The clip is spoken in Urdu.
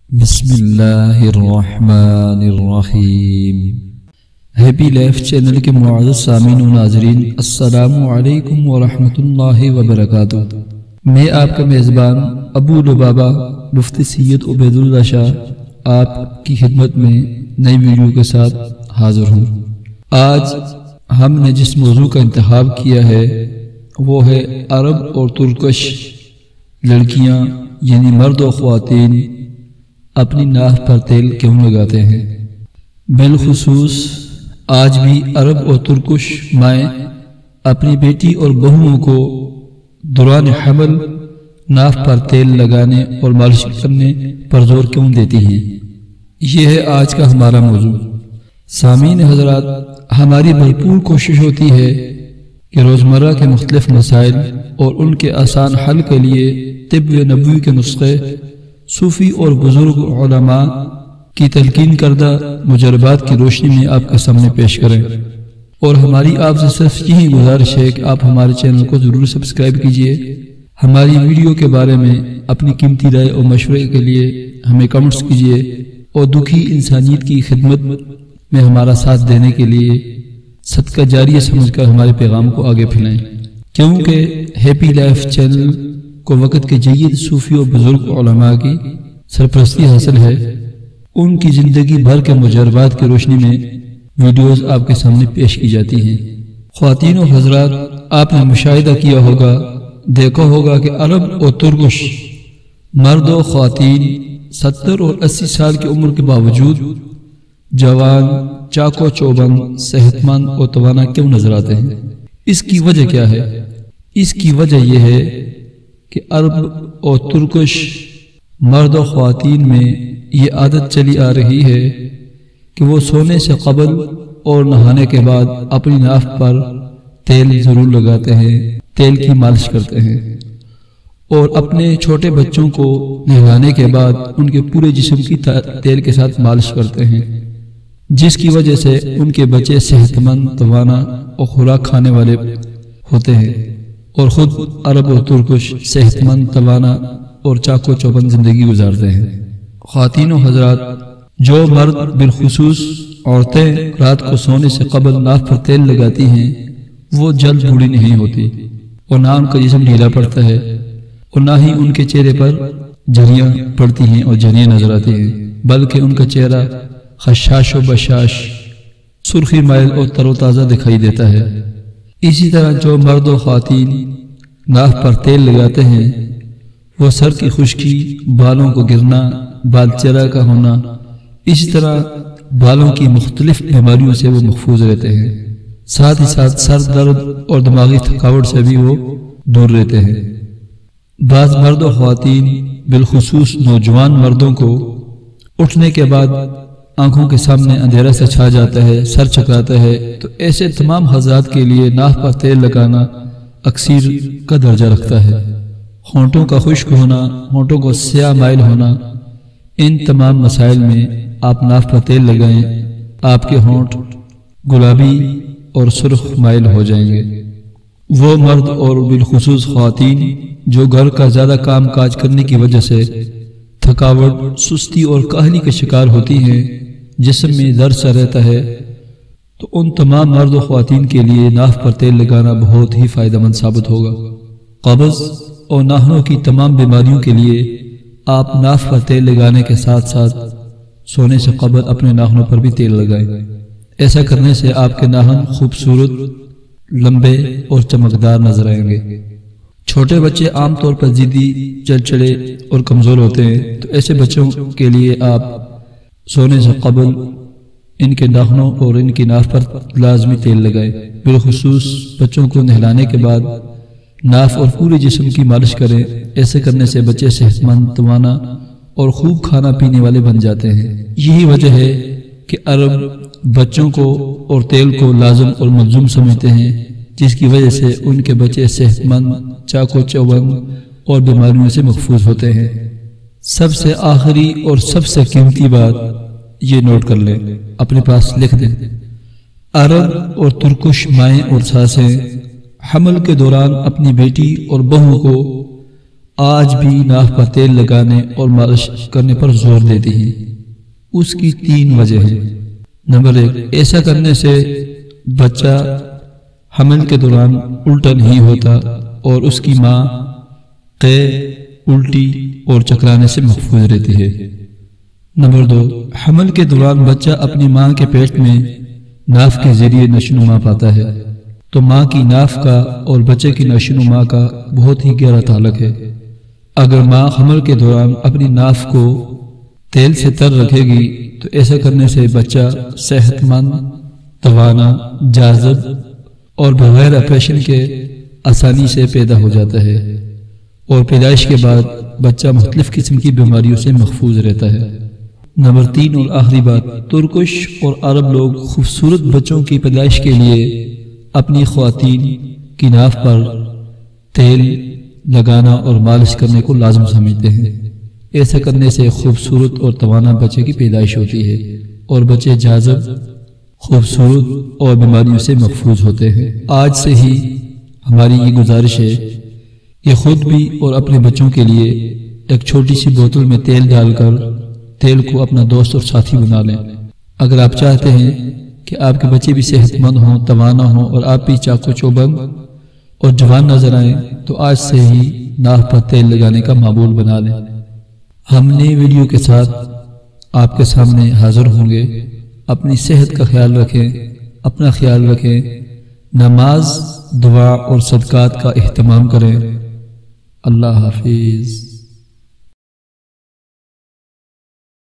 بسم اللہ الرحمن الرحیم۔ ہیپی لائف چینل کے معزز سامعین و ناظرین، السلام علیکم ورحمۃ اللہ وبرکاتہ۔ میں آپ کا میزبان ابو لبابہ مفتی سید عبید اللہ شاہ آپ کی خدمت میں نئی ویڈیو کے ساتھ حاضر ہوں۔ آج ہم نے جس موضوع کا انتخاب کیا ہے وہ ہے عرب اور ترکش لڑکیاں یعنی مرد و خواتین اپنی ناف پر تیل کیوں لگاتے ہیں۔ بالخصوص آج بھی عرب اور ترکش مائیں اپنی بیٹی اور بہوؤں کو دوران حمل ناف پر تیل لگانے اور مالش کرنے پر زور کیوں دیتی ہیں، یہ ہے آج کا ہمارا موضوع۔ سامعین حضرات، ہماری بھرپور کوشش ہوتی ہے کہ روزمرہ کے مختلف مسائل اور ان کے آسان حل کے لیے طب نبوی کے نسخے صوفی اور بزرگ علماء کی تلقین کردہ مجربات کی روشنی میں آپ کے سامنے پیش کریں، اور ہماری آپ سے صرف یہی گزارش ہے کہ آپ ہمارے چینل کو ضرور سبسکرائب کیجئے۔ ہماری ویڈیو کے بارے میں اپنی قیمتی رائے اور مشورے کے لیے ہمیں کمنٹس کیجئے، اور دکھی انسانیت کی خدمت میں ہمارا ساتھ دینے کے لیے صدقہ جاریہ سمجھ کر ہمارے پیغام کو آگے پھیلائیں، کیونکہ ہیپی لائف چینل کو وقت کے جید صوفی اور بزرگ علماء کی سرپرستی حاصل ہے۔ ان کی زندگی بھر کے مجربات کی روشنی میں ویڈیوز آپ کے سامنے پیش کی جاتی ہیں۔ خواتین و حضرات، آپ نے مشاہدہ کیا ہوگا، دیکھا ہوگا کہ عرب اور ترکش مرد و خواتین 70 اور 80 سال کی عمر کے باوجود جوان، چاق و چوبند، صحت مند اور توانا کیوں نظر آتے ہیں؟ اس کی وجہ کیا ہے؟ اس کی وجہ یہ ہے کہ عرب اور ترکش مرد و خواتین میں یہ عادت چلی آ رہی ہے کہ وہ سونے سے قبل اور نہانے کے بعد اپنی ناف پر تیل ضرور لگاتے ہیں، تیل کی مالش کرتے ہیں، اور اپنے چھوٹے بچوں کو نہلانے کے بعد ان کے پورے جسم کی تیل کے ساتھ مالش کرتے ہیں، جس کی وجہ سے ان کے بچے صحت مند، توانا اور خوراک کھانے والے ہوتے ہیں، اور خود عرب اور ترکش صحت مند، توانا اور چاق و چوبند زندگی گزارتے ہیں۔ خواتین و حضرات، جو مرد بالخصوص عورتیں رات کو سونے سے قبل ناف پر تیل لگاتی ہیں وہ جلد بوڑھی نہیں ہوتی، اور نہ ان کا جسم ڈھیلا پڑتا ہے، اور نہ ہی ان کے چہرے پر جھریاں پڑتی ہیں اور جھریاں نظر آتی ہیں، بلکہ ان کا چہرہ خشاش و بشاش، سرخی مائل اور تر و تازہ دکھائی دیتا ہے۔ اسی طرح جو مرد و خواتین ناف پر تیل لگاتے ہیں وہ سر کی خشکی، بالوں کو گرنا، بال چرا کا ہونا، اسی طرح بالوں کی مختلف بیماریوں سے وہ محفوظ رہتے ہیں، ساتھ ہی ساتھ سر درد اور دماغی تھکاوٹ سے بھی وہ دور رہتے ہیں۔ بعض مرد و خواتین بالخصوص نوجوان مردوں کو اٹھنے کے بعد آنکھوں کے سامنے اندھیرا سے چھا جاتا ہے، سر چکراتا ہے، تو ایسے تمام حضرات کے لیے ناف پر تیل لگانا اکسیر کا درجہ رکھتا ہے۔ ہونٹوں کا خشک ہونا، ہونٹوں کو سیاہ مائل ہونا، ان تمام مسائل میں آپ ناف پر تیل لگائیں، آپ کے ہونٹ گلابی اور سرخ مائل ہو جائیں گے۔ وہ مرد اور بالخصوص خواتین جو گھر کا زیادہ کام کاج کرنے کی وجہ سے تھکاوٹ، سستی اور کاہلی کا شکار ہوتی ہیں، جسم میں درد سا رہتا ہے، تو ان تمام مرد و خواتین کے لیے ناف پر تیل لگانا بہت ہی فائدہ مند ثابت ہوگا۔ قبض اور ناخنوں کی تمام بیماریوں کے لیے آپ ناف پر تیل لگانے کے ساتھ ساتھ سونے سے قبل اپنے ناخنوں پر بھی تیل لگائیں۔ ایسا کرنے سے آپ کے ناخن خوبصورت، لمبے اور چمکدار نظر آئیں گے۔ چھوٹے بچے عام طور پر ضدی، چڑچڑے اور کمزور ہوتے ہیں، تو ایسے بچوں کے لیے آپ سونے سے قبل ان کے ناخنوں اور ان کی ناف پر لازمی تیل لگائیں۔ بالخصوص بچوں کو نہلانے کے بعد ناف اور پورے جسم کی مالش کریں۔ ایسے کرنے سے بچے صحت مند، توانا اور خوب کھانا پینے والے بن جاتے ہیں۔ یہی وجہ ہے کہ عرب بچوں کو اور تیل کو لازم اور ملزوم سمجھتے ہیں، جس کی وجہ سے ان کے بچے صحت مند، چاق و چوبند اور بیماریوں سے محفوظ ہوتے ہیں۔ سب سے آخری اور سب سے قیمتی بات یہ نوٹ کر لیں، اپنے پاس لکھ دیں۔ عرب اور ترکش مائیں اور ساسیں حمل کے دوران اپنی بیٹی اور بہو کو آج بھی ناف پر تیل لگانے اور مالش کرنے پر زور دیتی ہیں۔ اس کی 3 وجہ ہیں۔ نمبر 1، ایسا کرنے سے بچہ حمل کے دوران الٹا نہیں ہوتا اور اس کی ماں قے، الٹی اور چکرانے سے محفوظ رہتی ہے۔ نمبر 2، حمل کے دوران بچہ اپنی ماں کے پیٹ میں ناف کے ذریعے نشوونما پاتا ہے، تو ماں کی ناف کا اور بچے کی نشوونما کا بہت ہی گہرا تعلق ہے۔ اگر ماں حمل کے دوران اپنی ناف کو تیل سے تر رکھے گی تو ایسا کرنے سے بچہ صحت مند، توانا، جاذب اور بغیر آپریشن کے آسانی سے پیدا ہو جاتا ہے، اور پیدائش کے بعد بچہ مختلف قسم کی بیماریوں سے محفوظ رہتا ہے۔ نمبر 3 اور آخری بات، ترکش اور عرب لوگ خوبصورت بچوں کی پیدائش کے لیے اپنی خواتین کی ناف پر تیل لگانا اور مالش کرنے کو لازم سمجھتے ہیں۔ ایسا کرنے سے خوبصورت اور توانا بچے کی پیدائش ہوتی ہے اور بچے جاذب، خوبصورت اور بیماریوں سے محفوظ ہوتے ہیں۔ آج سے ہی ہماری یہ گزارش ہے کہ خود بھی اور اپنے بچوں کے لیے ایک چھوٹی سی بوتل میں تیل ڈال کر تیل کو اپنا دوست اور ساتھی بنا لیں۔ اگر آپ چاہتے ہیں کہ آپ کے بچے بھی صحت مند ہوں، توانا ہوں اور آپ بھی چاق و چوبند اور جوان نظر آئیں، تو آج سے ہی ناف پر تیل لگانے کا معمول بنا لیں۔ ہم نئے ویڈیو کے ساتھ آپ کے سامنے حاضر ہوں گے۔ اپنی صحت کا خیال رکھیں، اپنا خیال رکھیں، نماز، دعا اور صدقات کا اہتمام کریں۔ اللہ حافظ۔